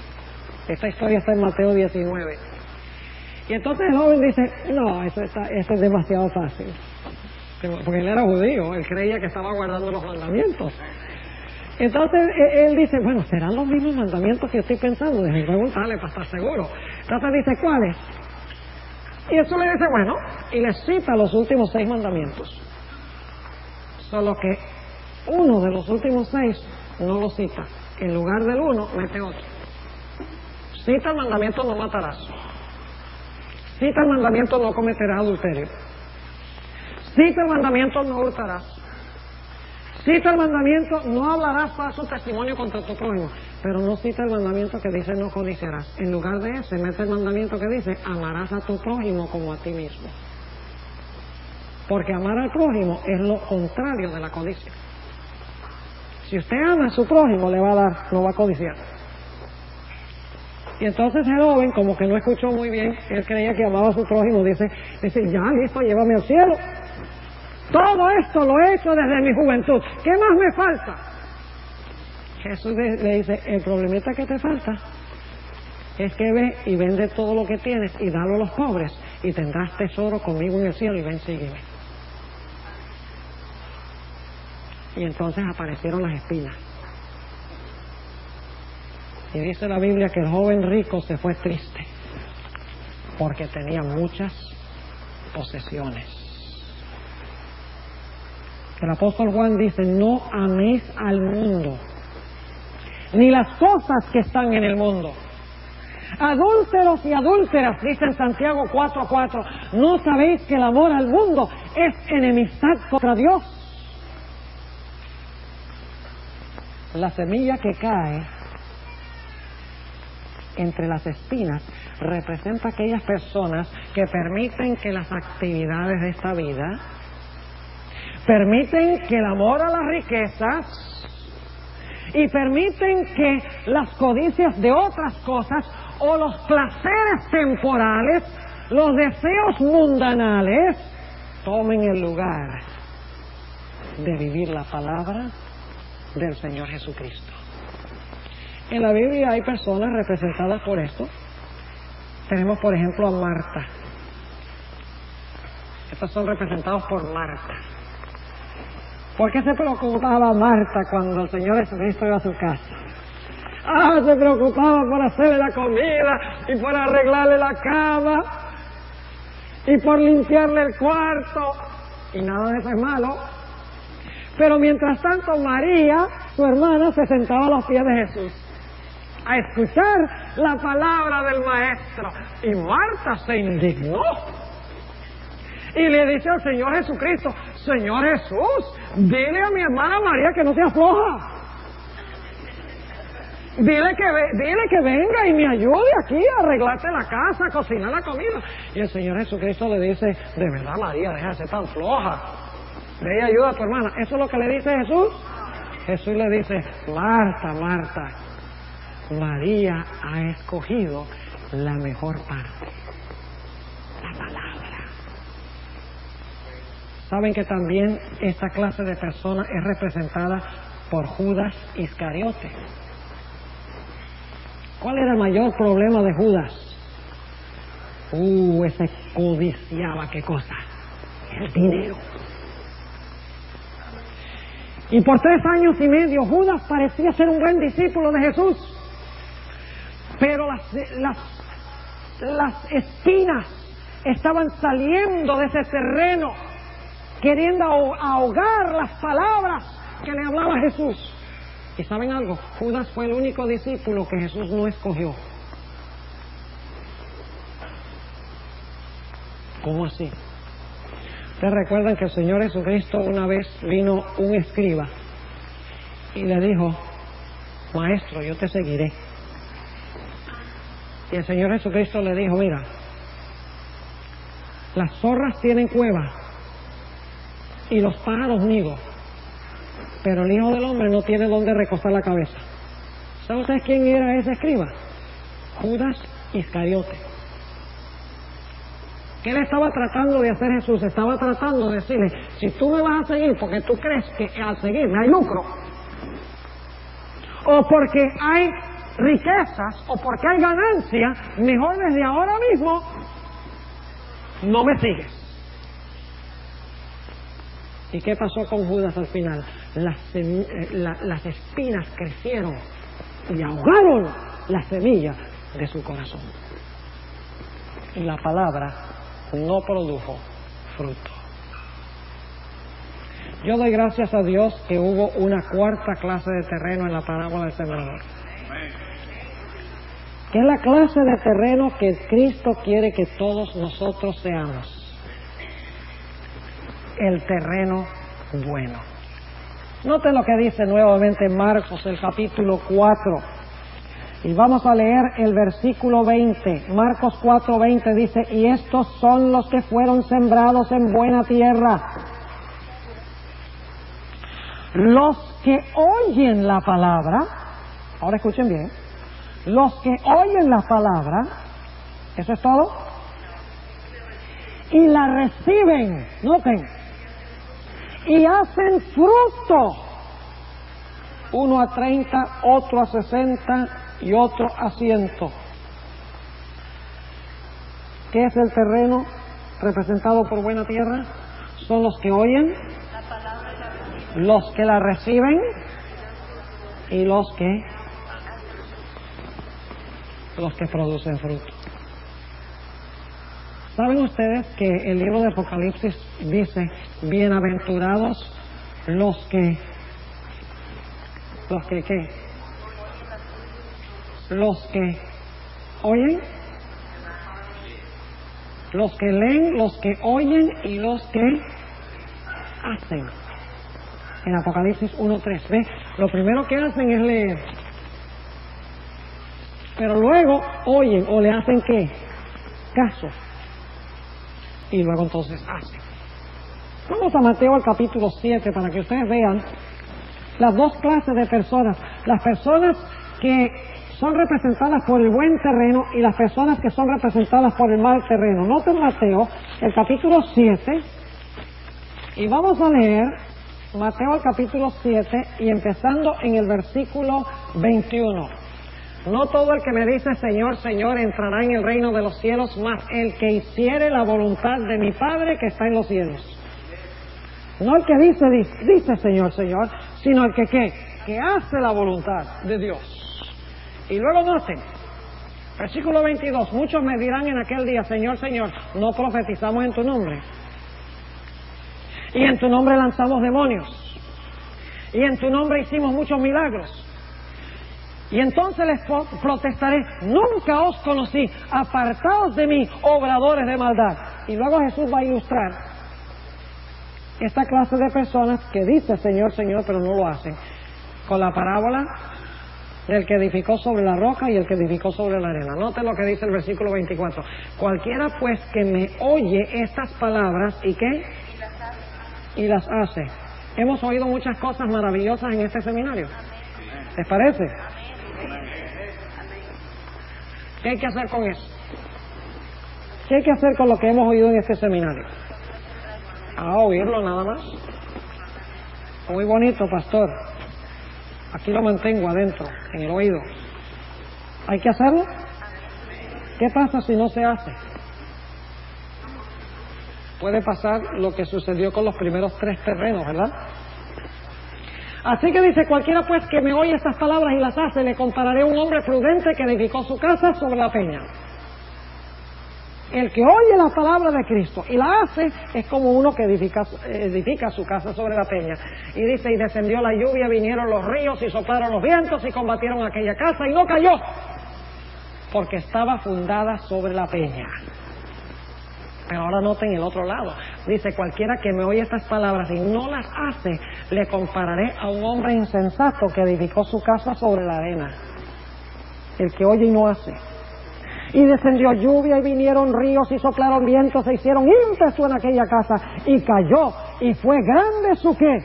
B: Esta historia está en Mateo 19. Y entonces el joven dice, no, eso es demasiado fácil. Porque él era judío, él creía que estaba guardando los mandamientos. Entonces él dice, bueno, ¿serán los mismos mandamientos que estoy pensando? Déjame preguntarle para estar seguro. Entonces dice, ¿cuáles? Y eso le dice, bueno, y le cita los últimos 6 mandamientos. Solo que uno de los últimos 6 no lo cita. En lugar del 1, mete otro. Cita el mandamiento no matarás. Cita el mandamiento no cometerás adulterio. Cita el mandamiento no hurtarás. Cita el mandamiento no hablarás falso testimonio contra tu prójimo. Pero no cita el mandamiento que dice no codiciarás. En lugar de ese, mete el mandamiento que dice amarás a tu prójimo como a ti mismo. Porque amar al prójimo es lo contrario de la codicia. Si usted ama a su prójimo, le va a dar, no va a codiciar. Y entonces el joven, como que no escuchó muy bien, él creía que amaba a su prójimo, dice, ya listo, llévame al cielo. Todo esto lo he hecho desde mi juventud. ¿Qué más me falta? Jesús le dice, el problemita que te falta es que ve y vende todo lo que tienes y dalo a los pobres y tendrás tesoro conmigo en el cielo y ven, sígueme. Y entonces aparecieron las espinas. Y dice la Biblia que el joven rico se fue triste porque tenía muchas posesiones. El apóstol Juan dice, no améis al mundo, ni las cosas que están en el mundo. Adúlteros y adúlteras, dice en Santiago 4:4, ¿no sabéis que el amor al mundo es enemistad contra Dios? La semilla que cae entre las espinas representa a aquellas personas que permiten que las actividades de esta vida, permiten que el amor a las riquezas y permiten que las codicias de otras cosas o los placeres temporales, los deseos mundanales, tomen el lugar de vivir la palabra del Señor Jesucristo. En la Biblia hay personas representadas por esto. Tenemos, por ejemplo, a Marta. Estos son representados por Marta. ¿Por qué se preocupaba Marta cuando el Señor Jesucristo iba a su casa? Se preocupaba por hacerle la comida y por arreglarle la cama y por limpiarle el cuarto. Y nada de eso es malo. Pero mientras tanto María, su hermana, se sentaba a los pies de Jesús a escuchar la palabra del Maestro. Y Marta se indignó y le dice al Señor Jesucristo, Señor Jesús, dile a mi hermana María que no se afloja. Dile que venga y me ayude aquí a arreglarte la casa, a cocinar la comida. Y el Señor Jesucristo le dice, de verdad María, deja de ser tan floja. Ve y ayuda a tu hermana. ¿Eso es lo que le dice Jesús? Jesús le dice, Marta, Marta, María ha escogido la mejor parte, la palabra. ¿Saben que también esta clase de persona es representada por Judas Iscariote? ¿Cuál era el mayor problema de Judas? Ese codiciaba, ¿qué cosa? El dinero. Y por 3 años y medio Judas parecía ser un buen discípulo de Jesús. Pero las espinas estaban saliendo de ese terreno, queriendo ahogar las palabras que le hablaba Jesús. ¿Y saben algo? Judas fue el único discípulo que Jesús no escogió. ¿Cómo así? ¿Ustedes recuerdan que el Señor Jesucristo una vez vino un escriba y le dijo, Maestro, yo te seguiré? Y el Señor Jesucristo le dijo, mira, las zorras tienen cueva y los pájaros nidos, pero el Hijo del Hombre no tiene dónde recostar la cabeza. ¿Saben ustedes quién era ese escriba? Judas Iscariote. ¿Qué le estaba tratando de hacer Jesús? Estaba tratando de decirle, si tú me vas a seguir porque tú crees que al seguirme hay lucro, o porque hay riquezas o porque hay ganancia, mejor desde ahora mismo no me sigues. ¿Y qué pasó con Judas al final? Las espinas crecieron y ahogaron la semilla de su corazón. Y la palabra no produjo fruto. Yo doy gracias a Dios que hubo una cuarta clase de terreno en la parábola del sembrador. Que es la clase de terreno que Cristo quiere que todos nosotros seamos. El terreno bueno. Noten lo que dice nuevamente Marcos, el capítulo 4. Y vamos a leer el versículo 20. Marcos 4:20 dice: y estos son los que fueron sembrados en buena tierra. Los que oyen la palabra, ahora escuchen bien, los que oyen la palabra, ¿eso es todo? Y la reciben, noten, y hacen fruto, uno a 30, otro a 60 y otro a 100. ¿Qué es el terreno representado por buena tierra? Son los que oyen, los que la reciben y los que producen fruto. ¿Saben ustedes que el libro de Apocalipsis dice: bienaventurados los que ¿qué? Los que oyen, los que leen, los que oyen y los que hacen. En Apocalipsis 1:3, ¿ve? Lo primero que hacen es leer, pero luego oyen o le hacen ¿qué? Caso. Y luego entonces hacen. Vamos a Mateo al capítulo 7 para que ustedes vean las dos clases de personas. Las personas que son representadas por el buen terreno y las personas que son representadas por el mal terreno. Noten Mateo, el capítulo 7, y vamos a leer Mateo al capítulo 7 y empezando en el versículo 21. No todo el que me dice Señor, Señor entrará en el reino de los cielos, mas el que hiciere la voluntad de mi Padre que está en los cielos. No el que dice Señor, Señor, sino el que ¿qué? Que hace la voluntad de Dios. Y luego noten, versículo 22, muchos me dirán en aquel día, Señor, Señor, no profetizamos en tu nombre, y en tu nombre lanzamos demonios, y en tu nombre hicimos muchos milagros. Y entonces les protestaré: nunca os conocí, apartaos de mí, obradores de maldad. Y luego Jesús va a ilustrar esta clase de personas que dice Señor, Señor, pero no lo hacen, con la parábola del que edificó sobre la roca y el que edificó sobre la arena. Noten lo que dice el versículo 24. Cualquiera pues que me oye estas palabras, ¿y qué? Y las hace. Hemos oído muchas cosas maravillosas en este seminario. ¿Les parece? ¿Qué hay que hacer con eso? ¿Qué hay que hacer con lo que hemos oído en este seminario? Oírlo nada más. Muy bonito, pastor. Aquí lo mantengo adentro, en el oído. ¿Hay que hacerlo? ¿Qué pasa si no se hace? Puede pasar lo que sucedió con los primeros 3 terrenos, ¿verdad? Así que dice: cualquiera pues que me oye estas palabras y las hace, le compararé a un hombre prudente que edificó su casa sobre la peña. El que oye la palabra de Cristo y la hace es como uno que edifica su casa sobre la peña. Y dice: y descendió la lluvia, vinieron los ríos y soplaron los vientos y combatieron aquella casa y no cayó, porque estaba fundada sobre la peña. Pero ahora noten el otro lado. Dice: cualquiera que me oye estas palabras y no las hace, le compararé a un hombre insensato que edificó su casa sobre la arena. El que oye y no hace. Y descendió lluvia y vinieron ríos y soplaron vientos, se hicieron ímpetu en aquella casa y cayó, y fue grande su ¿qué?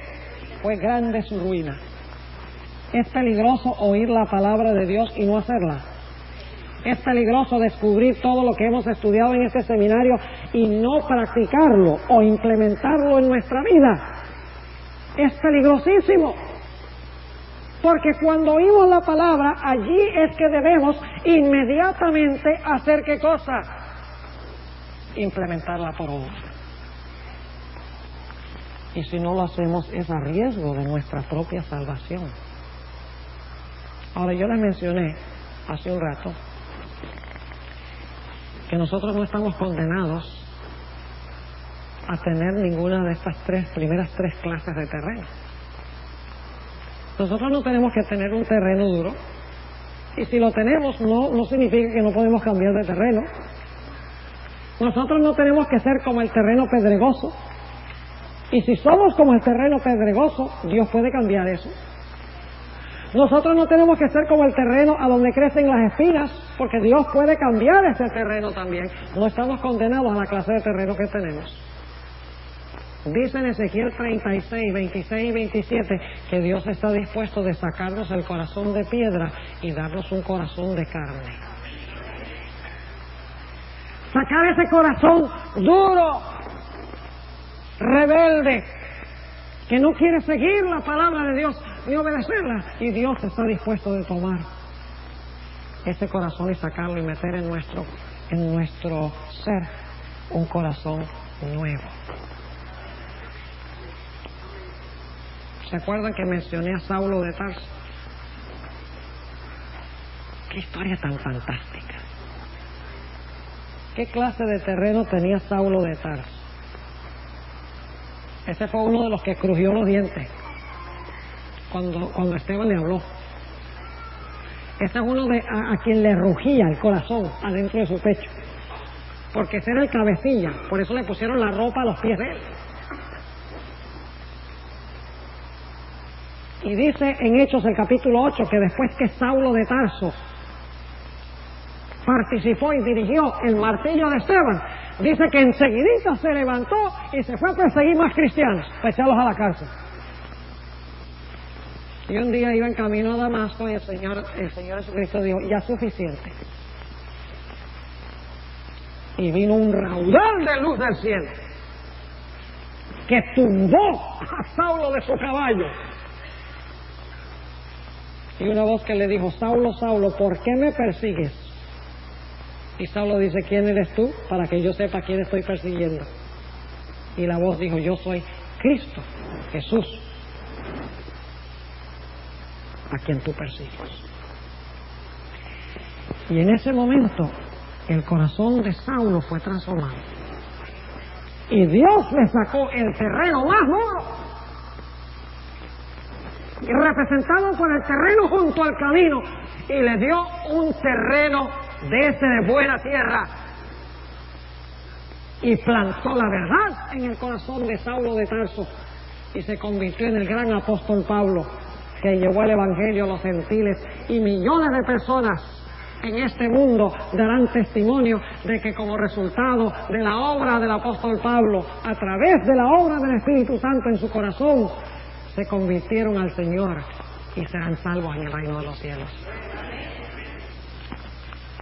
B: Fue grande su ruina. Es peligroso oír la palabra de Dios y no hacerla. Es peligroso descubrir todo lo que hemos estudiado en este seminario y no practicarlo o implementarlo en nuestra vida. Es peligrosísimo. Porque cuando oímos la palabra, allí es que debemos inmediatamente hacer ¿qué cosa? Implementarla por obra. Y si no lo hacemos es a riesgo de nuestra propia salvación. Ahora, yo les mencioné hace un rato que nosotros no estamos condenados a tener ninguna de estas primeras tres clases de terreno. Nosotros no tenemos que tener un terreno duro, y si lo tenemos no significa que no podemos cambiar de terreno. Nosotros no tenemos que ser como el terreno pedregoso, y si somos como el terreno pedregoso, Dios puede cambiar eso. Nosotros no tenemos que ser como el terreno a donde crecen las espinas, porque Dios puede cambiar ese terreno también. No estamos condenados a la clase de terreno que tenemos. Dice en Ezequiel 36, 26 y 27 que Dios está dispuesto de sacarnos el corazón de piedra y darnos un corazón de carne. Sacar ese corazón duro, rebelde, que no quiere seguir la palabra de Dios ni obedecerla, y Dios está dispuesto de tomar ese corazón y sacarlo y meter en nuestro ser un corazón nuevo. ¿Se acuerdan que mencioné a Saulo de Tarso? ¡Qué historia tan fantástica! ¿Qué clase de terreno tenía Saulo de Tarso? Ese fue uno de los que crujió los dientes cuando Esteban le habló. Ese es uno a quien le rugía el corazón adentro de su pecho, porque ese era el cabecilla, por eso le pusieron la ropa a los pies de él. Y dice en Hechos el capítulo 8 que después que Saulo de Tarso participó y dirigió el martillo de Esteban, dice que enseguidita se levantó y se fue a perseguir más cristianos, para echarlos a la cárcel. Y un día iba en camino a Damasco y el Señor Jesucristo dijo, ya es suficiente. Y vino un raudal de luz del cielo que tumbó a Saulo de su caballo. Y una voz que le dijo, Saulo, Saulo, ¿por qué me persigues? Y Saulo dice, ¿quién eres tú? Para que yo sepa quién estoy persiguiendo. Y la voz dijo, yo soy Cristo, Jesús, a quien tú persigues. Y en ese momento, el corazón de Saulo fue transformado. Y Dios le sacó el terreno más duro, y representado por el terreno junto al camino, y le dio un terreno de buena tierra, y plantó la verdad en el corazón de Saulo de Tarso, y se convirtió en el gran apóstol Pablo, que llevó el evangelio a los gentiles, y millones de personas en este mundo darán testimonio de que como resultado de la obra del apóstol Pablo, a través de la obra del Espíritu Santo en su corazón, se convirtieron al Señor y serán salvos en el reino de los cielos.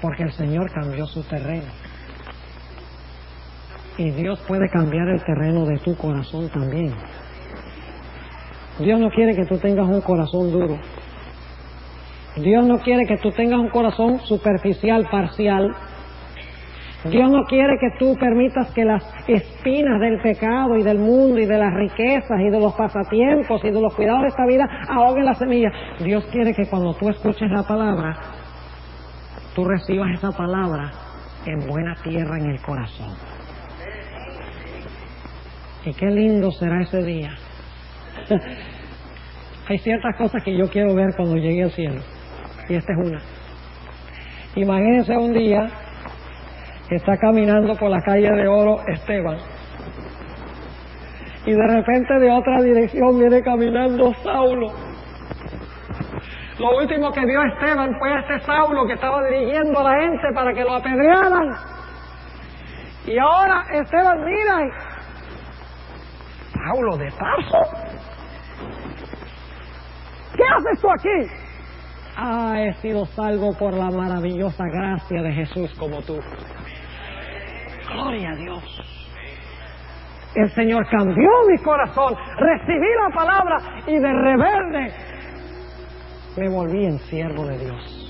B: Porque el Señor cambió su terreno. Y Dios puede cambiar el terreno de tu corazón también. Dios no quiere que tú tengas un corazón duro. Dios no quiere que tú tengas un corazón superficial, parcial. Dios no quiere que tú permitas que las espinas del pecado y del mundo y de las riquezas y de los pasatiempos y de los cuidados de esta vida ahoguen la semilla. Dios quiere que cuando tú escuches la palabra, tú recibas esa palabra en buena tierra en el corazón. Y qué lindo será ese día. Hay ciertas cosas que yo quiero ver cuando llegue al cielo, y esta es una. Imagínense un día que está caminando por la calle de Oro Esteban, y de repente de otra dirección viene caminando Saulo. Lo último que vio Esteban fue a este Saulo que estaba dirigiendo a la gente para que lo apedrearan. Y ahora Esteban mira y... Saulo de Tarso, ¿qué haces tú aquí? He sido salvo por la maravillosa gracia de Jesús como tú. Gloria a Dios. El Señor cambió mi corazón. Recibí la palabra y de rebelde me volví en siervo de Dios.